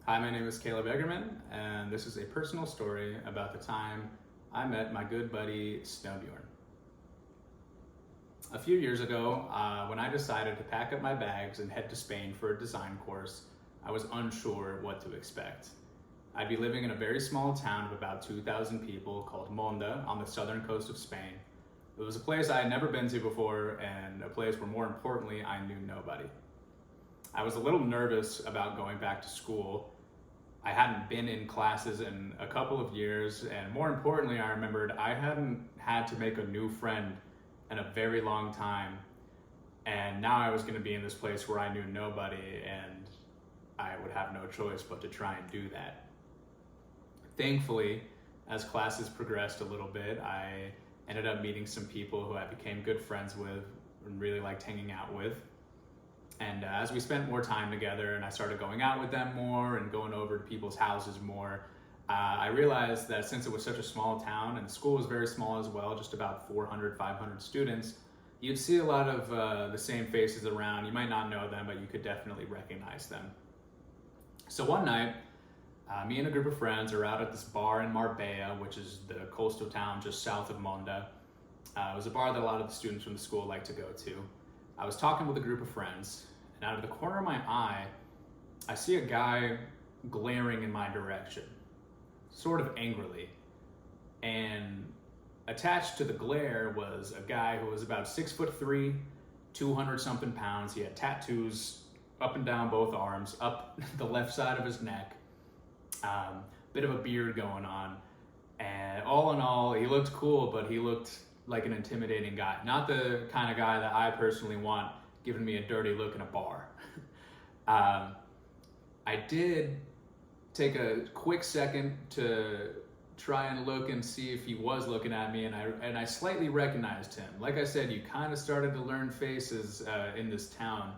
Hi, my name is Caleb Eggerman, and this is a personal story about the time I met my good buddy Snowbjorn. A few years ago, when I decided to pack up my bags and head to Spain for a design course, I was unsure what to expect. I'd be living in a very small town of about 2,000 people called Monda on the southern coast of Spain. It was a place I had never been to before, and a place where, more importantly, I knew nobody. I was a little nervous about going back to school. I hadn't been in classes in a couple of years, and more importantly, I remembered I hadn't had to make a new friend in a very long time. And now I was going to be in this place where I knew nobody, and I would have no choice but to try and do that. Thankfully, as classes progressed a little bit, I ended up meeting some people who I became good friends with and really liked hanging out with. And as we spent more time together and I started going out with them more and going over to people's houses more, I realized that since it was such a small town and the school was very small as well, just about 400, 500 students, you'd see a lot of the same faces around. You might not know them, but you could definitely recognize them. So one night, me and a group of friends are out at this bar in Marbella, which is the coastal town just south of Monda. It was a bar that a lot of the students from the school like to go to. I was talking with a group of friends, and out of the corner of my eye, I see a guy glaring in my direction, sort of angrily. And attached to the glare was a guy who was about 6'3", 200 something pounds. He had tattoos up and down both arms, up the left side of his neck, bit of a beard going on. And all in all, he looked cool, but he looked like an intimidating guy. Not the kind of guy that I personally want giving me a dirty look in a bar. I did take a quick second to try and look and see if he was looking at me, and I slightly recognized him. Like I said, you kind of started to learn faces in this town.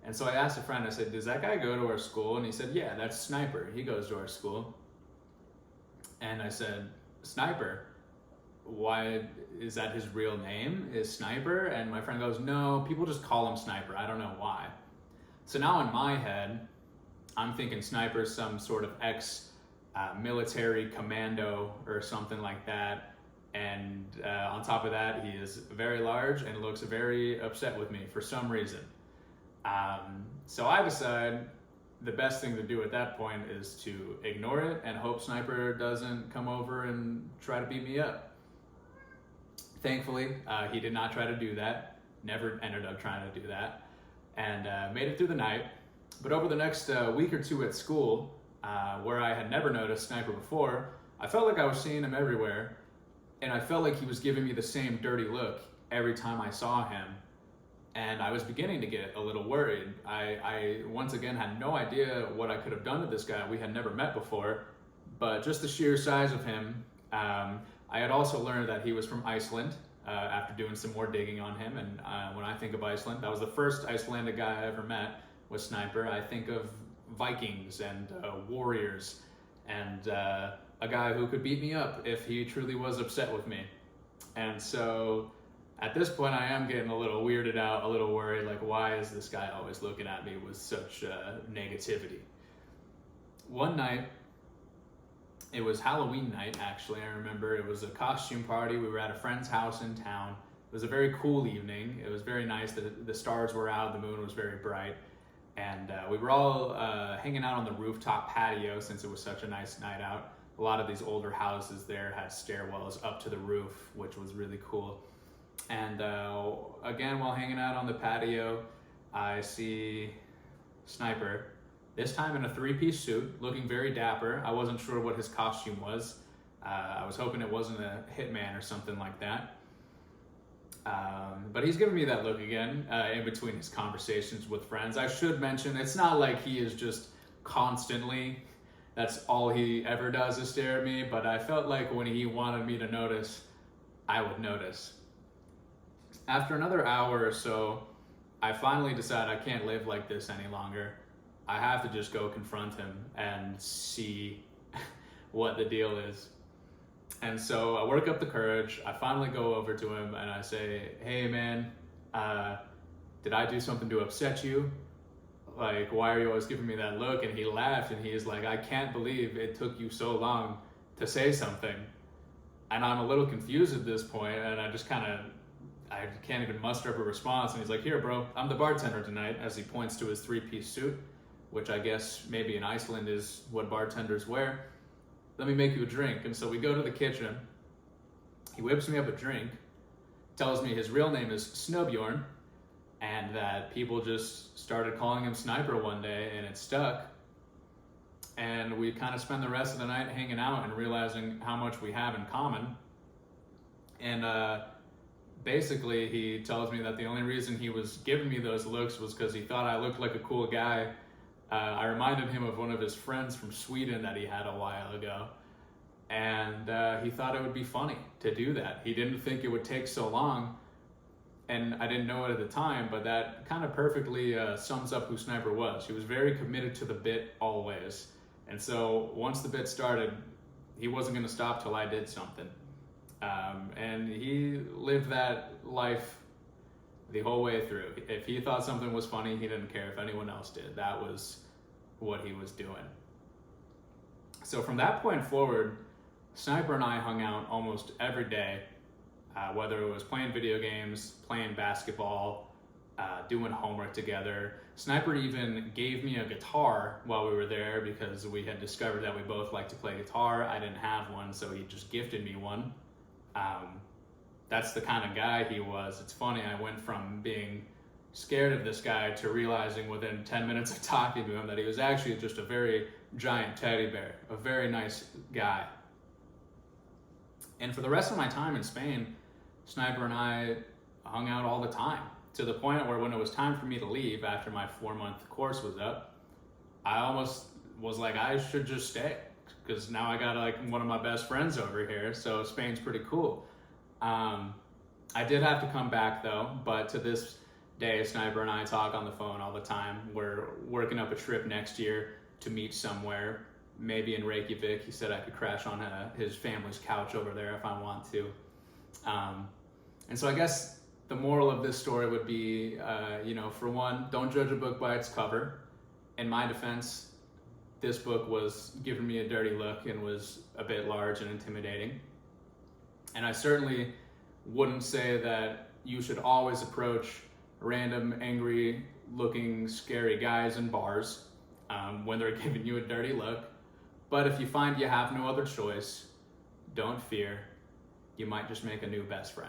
And so I asked a friend, I said, does that guy go to our school? And he said, yeah, that's Sniper. He goes to our school. And I said, Sniper? Why is that his real name? Is Sniper? And my friend goes, no, people just call him Sniper. I don't know why. So now in my head, I'm thinking Sniper's some sort of ex-military commando or something like that. And on top of that, he is very large and looks very upset with me for some reason. So I decide the best thing to do at that point is to ignore it and hope Sniper doesn't come over and try to beat me up. Thankfully, he did not try to do that, never ended up trying to do that, and made it through the night. But over the next week or two at school, where I had never noticed Sniper before, I felt like I was seeing him everywhere, and I felt like he was giving me the same dirty look every time I saw him, and I was beginning to get a little worried. I once again had no idea what I could have done to this guy. We had never met before, but just the sheer size of him, I had also learned that he was from Iceland after doing some more digging on him. And when I think of Iceland, that was the first Icelandic guy I ever met was Sniper. I think of Vikings and warriors and a guy who could beat me up if he truly was upset with me. And so at this point, I am getting a little weirded out, a little worried, like, why is this guy always looking at me with such negativity? One night, it was Halloween night, actually. I remember it was a costume party. We were at a friend's house in town. It was a very cool evening. It was very nice. The stars were out. The moon was very bright. And we were all hanging out on the rooftop patio since it was such a nice night out. A lot of these older houses there had stairwells up to the roof, which was really cool. And again, while hanging out on the patio, I see Sniper, this time in a three-piece suit, looking very dapper. I wasn't sure what his costume was. I was hoping it wasn't a hitman or something like that. But he's giving me that look again in between his conversations with friends. I should mention, it's not like he is just constantly, that's all he ever does is stare at me, but I felt like when he wanted me to notice, I would notice. After another hour or so, I finally decide I can't live like this any longer. I have to just go confront him and see what the deal is. And so I work up the courage. I finally go over to him and I say, hey man, did I do something to upset you? like, why are you always giving me that look? And he laughed and he's like, I can't believe it took you so long to say something. And I'm a little confused at this point, and I can't even muster up a response. And he's like, here, bro, I'm the bartender tonight, as he points to his three-piece suit, which I guess maybe in Iceland is what bartenders wear. Let me make you a drink. And so we go to the kitchen. He whips me up a drink, tells me his real name is Snowbjorn, and that people just started calling him Sniper one day, and it stuck. And we kind of spend the rest of the night hanging out and realizing how much we have in common. And basically, he tells me that the only reason he was giving me those looks was because he thought I looked like a cool guy. I reminded him of one of his friends from Sweden that he had a while ago. And he thought it would be funny to do that. He didn't think it would take so long. And I didn't know it at the time, but that kind of perfectly sums up who Sniper was. He was very committed to the bit always. And so once the bit started, he wasn't going to stop till I did something. And he lived that life the whole way through. If he thought something was funny, he didn't care if anyone else did. That was what he was doing. So from that point forward, Sniper and I hung out almost every day, whether it was playing video games, playing basketball, doing homework together. Sniper even gave me a guitar while we were there because we had discovered that we both like to play guitar. I didn't have one, so he just gifted me one. That's the kind of guy he was. It's funny, I went from being scared of this guy to realizing within 10 minutes of talking to him that he was actually just a very giant teddy bear, a very nice guy. And for the rest of my time in Spain, Sniper and I hung out all the time, to the point where when it was time for me to leave after my 4-month course was up, I almost was like, I should just stay, because now I got like one of my best friends over here, so Spain's pretty cool. I did have to come back though, but to this day, Sniper and I talk on the phone all the time. We're working up a trip next year to meet somewhere, maybe in Reykjavik. He said I could crash on his family's couch over there if I want to. And so I guess the moral of this story would be, for one, don't judge a book by its cover. In my defense, this book was giving me a dirty look and was a bit large and intimidating. And I certainly wouldn't say that you should always approach random, angry-looking, scary guys in bars when they're giving you a dirty look. But if you find you have no other choice, don't fear. You might just make a new best friend.